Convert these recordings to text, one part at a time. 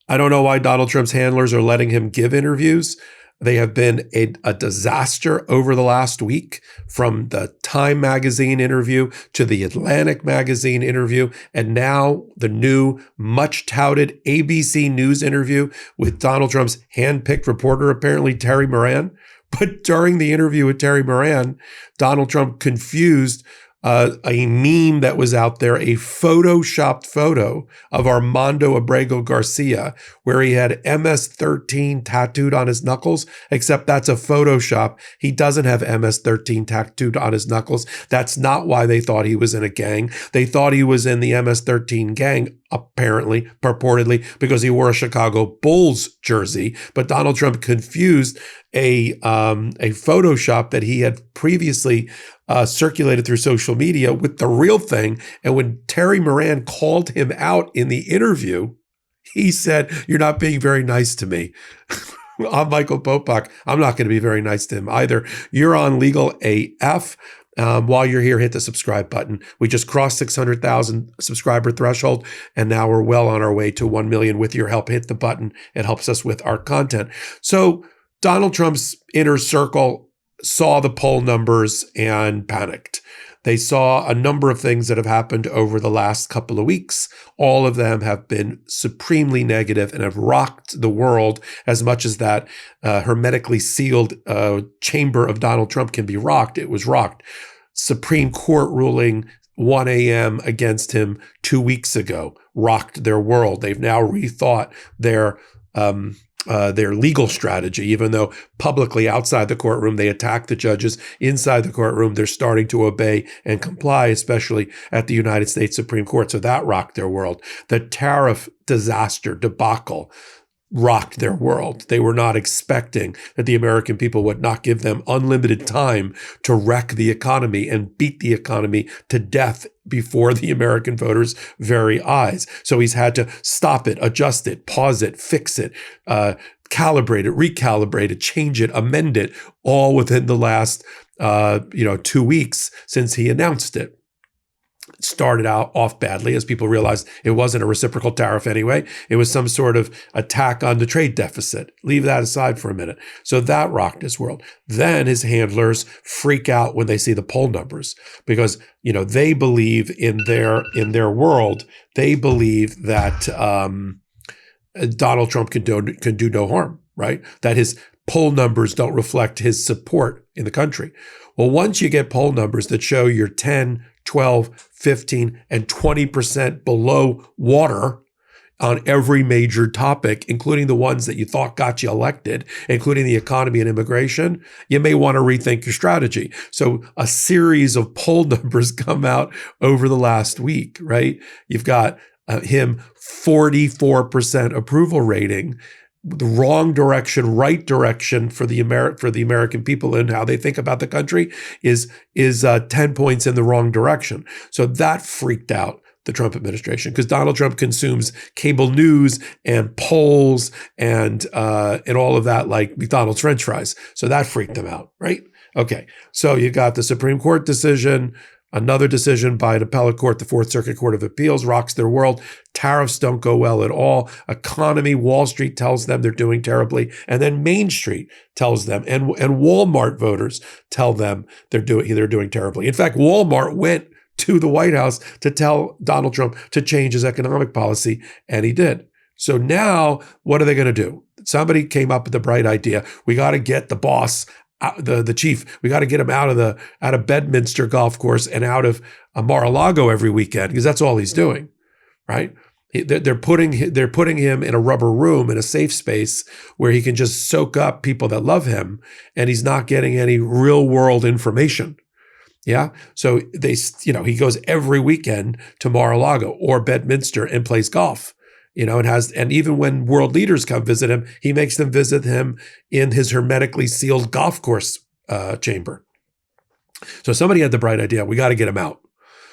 I don't know why Donald Trump's handlers are letting him give interviews. They have been a disaster over the last week, from the Time magazine interview to the Atlantic magazine interview, and now the new, much touted ABC News interview with Donald Trump's handpicked reporter, apparently Terry Moran. But during the interview with Terry Moran, Donald Trump confused a meme that was out there, a photoshopped photo of Armando Abrego Garcia, where he had MS-13 tattooed on his knuckles, except that's a Photoshop. He doesn't have MS-13 tattooed on his knuckles. That's not why they thought he was in a gang. They thought he was in the MS-13 gang, apparently, purportedly, because he wore a Chicago Bulls jersey. But Donald Trump confused a Photoshop that he had previously circulated through social media with the real thing. And when Terry Moran called him out in the interview, he said, "You're not being very nice to me." I'm Michael Popok. I'm not going to be very nice to him either. You're on Legal AF. While you're here, hit the subscribe button. We just crossed 600,000 subscriber threshold, and now we're well on our way to 1 million. With your help, hit the button. It helps us with our content. So Donald Trump's inner circle saw the poll numbers and panicked. They saw a number of things that have happened over the last couple of weeks. All of them have been supremely negative and have rocked the world as much as that hermetically sealed chamber of Donald Trump can be rocked. It was rocked. Supreme Court ruling 1 a.m. against him 2 weeks ago rocked their world. They've now rethought their legal strategy, even though publicly outside the courtroom they attack the judges. Inside the courtroom, they're starting to obey and comply, especially at the United States Supreme Court. So that rocked their world. The tariff disaster debacle rocked their world. They were not expecting that the American people would not give them unlimited time to wreck the economy and beat the economy to death before the American voters' very eyes. So he's had to stop it, adjust it, pause it, fix it, calibrate it, recalibrate it, change it, amend it, all within the last 2 weeks since he announced it. It started out off badly as people realized it wasn't a reciprocal tariff anyway. It was some sort of attack on the trade deficit. Leave that aside for a minute. So that rocked his world. Then his handlers freak out when they see the poll numbers because, they believe in their world. They believe that Donald Trump can do no harm, right? That his poll numbers don't reflect his support in the country. Well, once you get poll numbers that show you're 10, 12, 15, and 20% below water on every major topic, including the ones that you thought got you elected, including the economy and immigration, you may want to rethink your strategy. So a series of poll numbers come out over the last week, right? You've got him 44% approval rating, the wrong direction, right direction for the American people and how they think about the country is 10 points in the wrong direction. So that freaked out the Trump administration because Donald Trump consumes cable news and polls and all of that like McDonald's French fries. So that freaked them out, right? Okay, so you got the Supreme Court decision. Another decision by an appellate court, the Fourth Circuit Court of Appeals, rocks their world. Tariffs don't go well at all. Economy, Wall Street tells them they're doing terribly. And then Main Street tells them, and Walmart voters tell them they're doing terribly. In fact, Walmart went to the White House to tell Donald Trump to change his economic policy, and he did. So now, what are they going to do? Somebody came up with the bright idea. We got to get the boss, the chief, we got to get him out of Bedminster golf course and out of Mar-a-Lago every weekend because that's all he's doing, right? They're putting him in a rubber room in a safe space where he can just soak up people that love him, and he's not getting any real world information. Yeah, so he goes every weekend to Mar-a-Lago or Bedminster and plays golf. And even when world leaders come visit him, he makes them visit him in his hermetically sealed golf course chamber. So somebody had the bright idea, we got to get him out.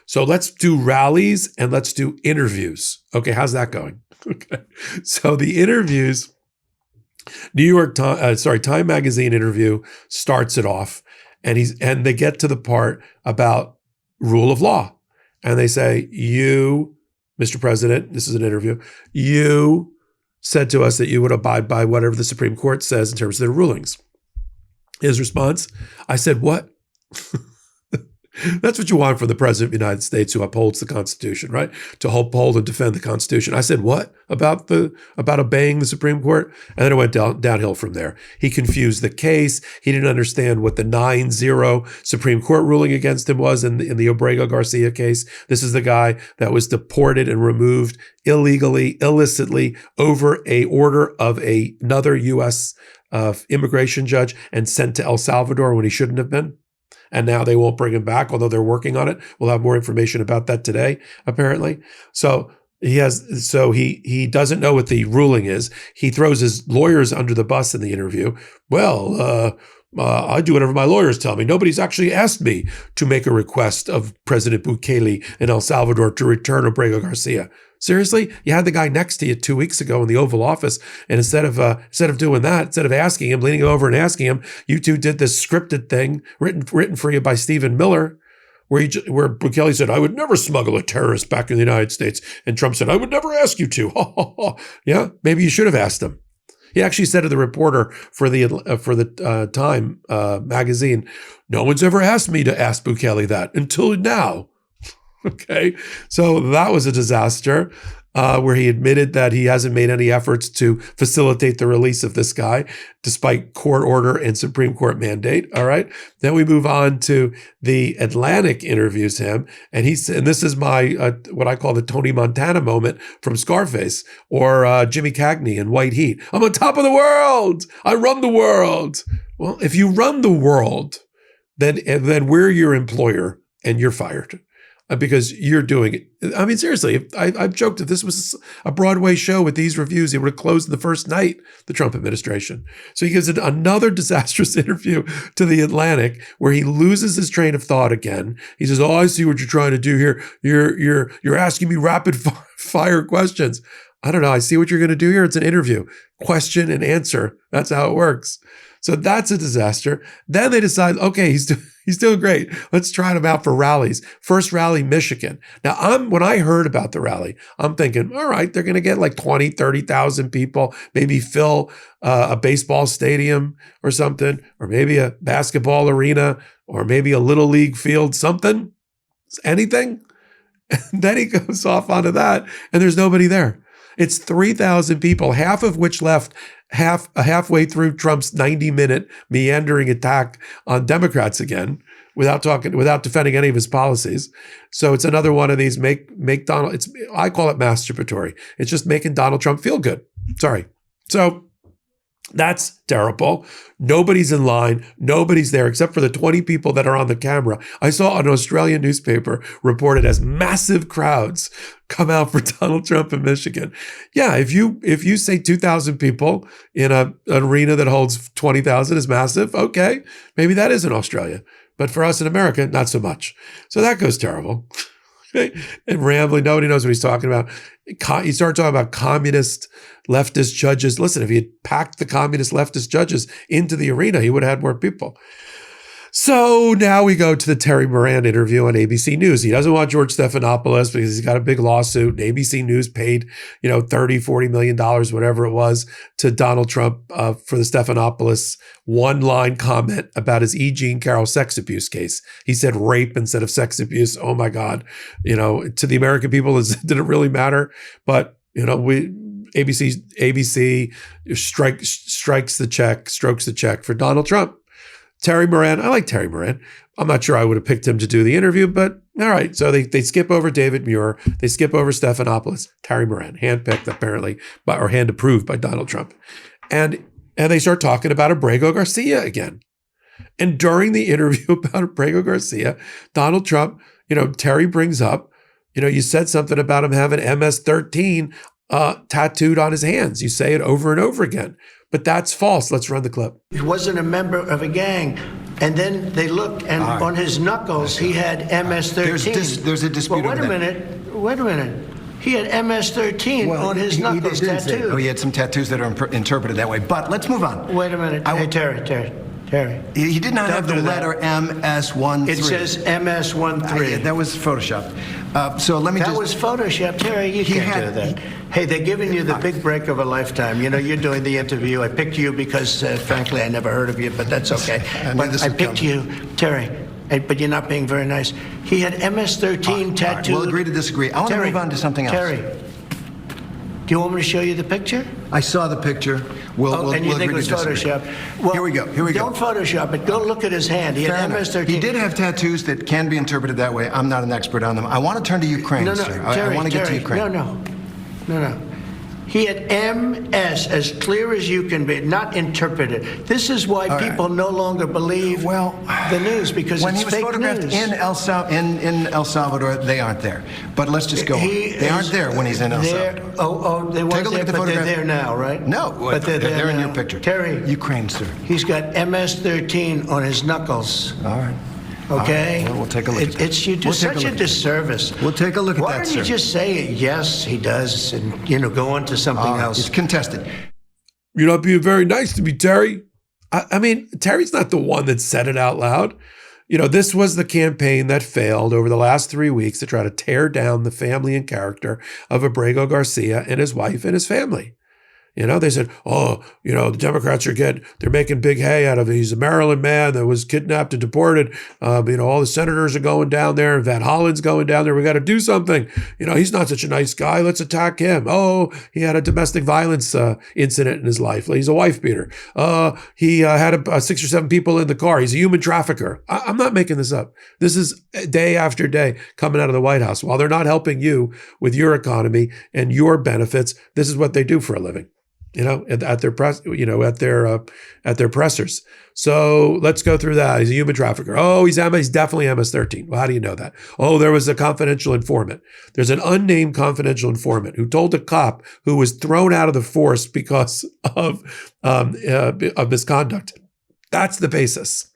So let's do rallies and let's do interviews. Okay, how's that going? Okay, so the interviews, Time Magazine interview starts it off, and they get to the part about rule of law, and they say, you, Mr. President, this is an interview, you said to us that you would abide by whatever the Supreme Court says in terms of their rulings. His response, I said, what? That's what you want from the President of the United States, who upholds the Constitution, right? To uphold and defend the Constitution. I said, what about obeying the Supreme Court? And then it went downhill from there. He confused the case. He didn't understand what the 9-0 Supreme Court ruling against him was in the Obrego Garcia case. This is the guy that was deported and removed illegally, illicitly, over a order of another U.S. Immigration judge and sent to El Salvador when he shouldn't have been. And now they won't bring him back, although they're working on it. We'll have more information about that today, apparently. So he doesn't know what the ruling is. He throws his lawyers under the bus in the interview. Well, I do whatever my lawyers tell me. Nobody's actually asked me to make a request of President Bukele in El Salvador to return Obrego Garcia. Seriously? You had the guy next to you 2 weeks ago in the Oval Office, and instead of doing that, instead of asking him, leaning over and asking him, you two did this scripted thing written for you by Stephen Miller, where Bukele said, I would never smuggle a terrorist back in the United States. And Trump said, I would never ask you to. Yeah, maybe you should have asked him. He actually said to the reporter for the Time magazine, no one's ever asked me to ask Bukele that until now. Okay, so that was a disaster where he admitted that he hasn't made any efforts to facilitate the release of this guy, despite court order and Supreme Court mandate. All right, then we move on to the Atlantic interviews him, and this is my what I call the Tony Montana moment from Scarface, or Jimmy Cagney in White Heat. I'm on top of the world. I run the world. Well, if you run the world, then we're your employer and you're fired. Because you're doing it. I mean, seriously, I've joked if this was a Broadway show with these reviews, it would have closed the first night, the Trump administration. So he gives another disastrous interview to the Atlantic where he loses his train of thought again. He says, I see what you're trying to do here. You're asking me rapid fire questions. I don't know. I see what you're going to do here. It's an interview. Question and answer. That's how it works. So that's a disaster. Then they decide, okay, he's doing great. Let's try him out for rallies. First rally, Michigan. Now, when I heard about the rally, I'm thinking, all right, they're going to get like 20, 30,000 people, maybe fill a baseball stadium or something, or maybe a basketball arena, or maybe a little league field, something, anything. And then he goes off onto that, and there's nobody there. It's 3,000 people, half of which left halfway through Trump's 90-minute meandering attack on Democrats again, without defending any of his policies. So it's another one of these make Donald. I call it masturbatory. It's just making Donald Trump feel good. Sorry. So that's terrible. Nobody's in line. Nobody's there except for the 20 people that are on the camera. I saw an Australian newspaper reported as massive crowds come out for Donald Trump in Michigan. Yeah, if you say 2,000 people in an arena that holds 20,000 is massive, okay, maybe that is in Australia. But for us in America, not so much. So that goes terrible. And rambling, nobody knows what he's talking about. You start talking about communist leftist judges. Listen, if he had packed the communist leftist judges into the arena, he would have had more people. So now we go to the Terry Moran interview on ABC News. He doesn't want George Stephanopoulos because he's got a big lawsuit. And ABC News paid, $30, $40 million, whatever it was, to Donald Trump for the Stephanopoulos one-line comment about his E. Jean Carroll sex abuse case. He said rape instead of sex abuse. Oh my God. To the American people, did it really matter? But, ABC strokes the check for Donald Trump. Terry Moran, I like Terry Moran. I'm not sure I would have picked him to do the interview, but all right. So they skip over David Muir. They skip over Stephanopoulos. Terry Moran, handpicked apparently, or hand approved by Donald Trump. And they start talking about Obrego Garcia again. And during the interview about Obrego Garcia, Donald Trump, Terry brings up, you said something about him having MS-13 tattooed on his hands. You say it over and over again. But that's false. Let's run the clip. He wasn't a member of a gang. And then they looked, and on his knuckles, he had MS-13. There's a dispute over that. Wait a minute. He had MS-13 on his knuckles tattooed. Oh, he had some tattoos that are interpreted that way. But let's move on. Wait a minute. Hey, Terry. He did not have the letter MS-13. It says MS-13. That was photoshopped. So let me That was photoshopped, Terry. You can't do that. Hey, they're giving you the big break of a lifetime. You know, you're doing the interview. I picked you because, frankly, I never heard of you, but that's okay. But I picked you, Terry. But you're not being very nice. He had MS-13 tattooed. Right. We'll agree to disagree. I want to move on to something else. Terry, do you want me to show you the picture? I saw the picture. And you think it was Photoshop? Well, here we go. Don't Photoshop it. Go look at his hand. He had MS-13. He did have tattoos that can be interpreted that way. I'm not an expert on them. I want to turn to Ukraine, sir. Terry, I want to get to Ukraine. No. He had MS as clear as you can be, not interpreted. This is why people no longer believe the news, because it's fake news. When he was photographed in El Salvador, they aren't there. But let's just go on. They aren't there when he's in El Salvador. They weren't there, but they're there now, right? No, but they're in your picture. Terry. Ukraine, sir. He's got MS-13 on his knuckles. All right. Okay? We'll take a look at that. You do such a disservice. We'll take a look at that, sir. Why don't you just say, yes, he does, and, go on to something else? It's contested. You're not being very nice to me, Terry. I mean, Terry's not the one that said it out loud. This was the campaign that failed over the last 3 weeks to try to tear down the family and character of Abrego Garcia and his wife and his family. They said, the Democrats they're making big hay out of it. He's a Maryland man that was kidnapped and deported. All the senators are going down there. Van Hollen's going down there. We got to do something. He's not such a nice guy. Let's attack him. Oh, he had a domestic violence incident in his life. He's a wife beater. He had 6 or 7 people in the car. He's a human trafficker. I'm not making this up. This is day after day coming out of the White House. While they're not helping you with your economy and your benefits, this is what they do for a living. At their press, at their pressers. So let's go through that. He's a human trafficker. Oh, he's definitely MS-13. Well, how do you know that? Oh, there was a confidential informant. There's an unnamed confidential informant who told a cop who was thrown out of the force because of misconduct. That's the basis.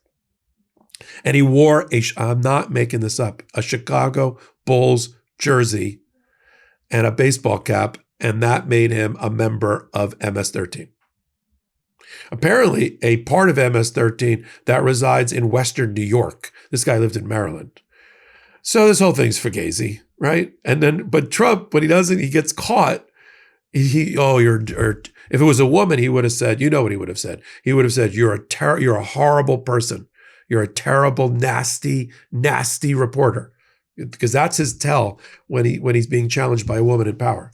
And he wore I'm not making this up, a Chicago Bulls jersey and a baseball cap. And that made him a member of MS-13. Apparently, a part of MS-13 that resides in Western New York. This guy lived in Maryland. So this whole thing's fugazi, right? But Trump, when he gets caught, if it was a woman, he would have said, what he would have said? He would have said, you're a horrible person. You're a terrible, nasty, nasty reporter. Because that's his tell when he's being challenged by a woman in power.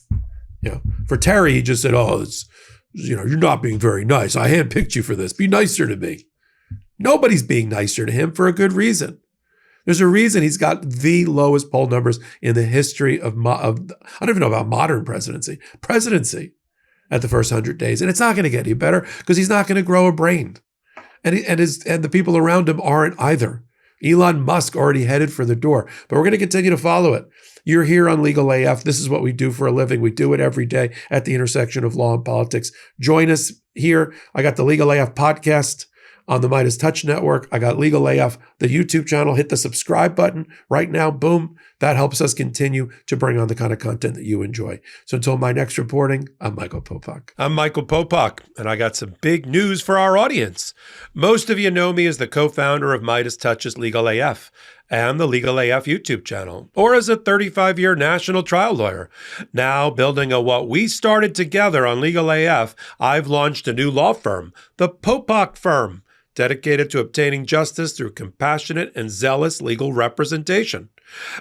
For Terry, he just said, you're not being very nice. I handpicked you for this. Be nicer to me. Nobody's being nicer to him for a good reason. There's a reason he's got the lowest poll numbers in the history of I don't even know about modern presidency at the first 100 days. And it's not going to get any better because he's not going to grow a brain. And the people around him aren't either. Elon Musk already headed for the door, but we're going to continue to follow it. You're here on Legal AF. This is what we do for a living. We do it every day at the intersection of law and politics. Join us here. I got the Legal AF podcast on the Midas Touch Network. I got Legal AF, the YouTube channel. Hit the subscribe button right now. Boom. That helps us continue to bring on the kind of content that you enjoy. So until my next reporting, I'm Michael Popok. I'm Michael Popok, and I got some big news for our audience. Most of you know me as the co-founder of Midas Touch's Legal AF and the Legal AF YouTube channel, or as a 35-year national trial lawyer. Now, building on what we started together on Legal AF, I've launched a new law firm, the Popok Firm, dedicated to obtaining justice through compassionate and zealous legal representation.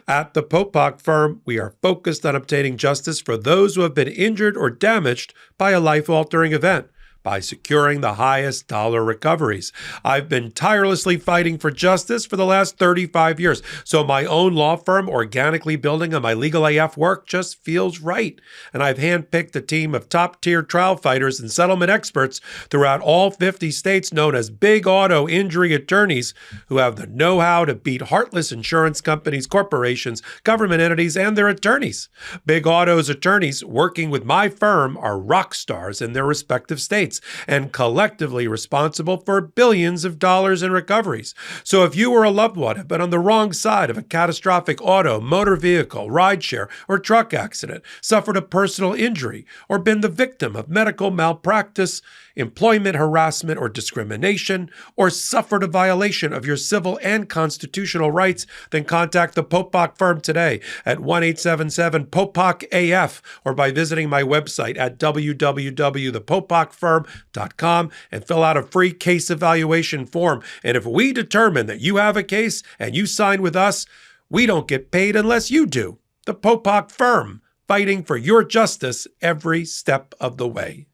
At the Popok Firm, we are focused on obtaining justice for those who have been injured or damaged by a life-altering event by securing the highest dollar recoveries. I've been tirelessly fighting for justice for the last 35 years, so my own law firm organically building on my Legal AF work just feels right. And I've handpicked a team of top-tier trial fighters and settlement experts throughout all 50 states known as big auto injury attorneys who have the know-how to beat heartless insurance companies, corporations, government entities, and their attorneys. Big Auto's attorneys working with my firm are rock stars in their respective states. complaints and collectively responsible for billions of dollars in recoveries. So if you or a loved one have been on the wrong side of a catastrophic auto, motor vehicle, rideshare, or truck accident, suffered a personal injury, or been the victim of medical malpractice, employment harassment or discrimination, or suffered a violation of your civil and constitutional rights, then contact the Popok firm today at 1-877-POPOK-AF or by visiting my website at www.thepopokfirm.com and fill out a free case evaluation form. And if we determine that you have a case and you sign with us, we don't get paid unless you do. The Popok firm, fighting for your justice every step of the way.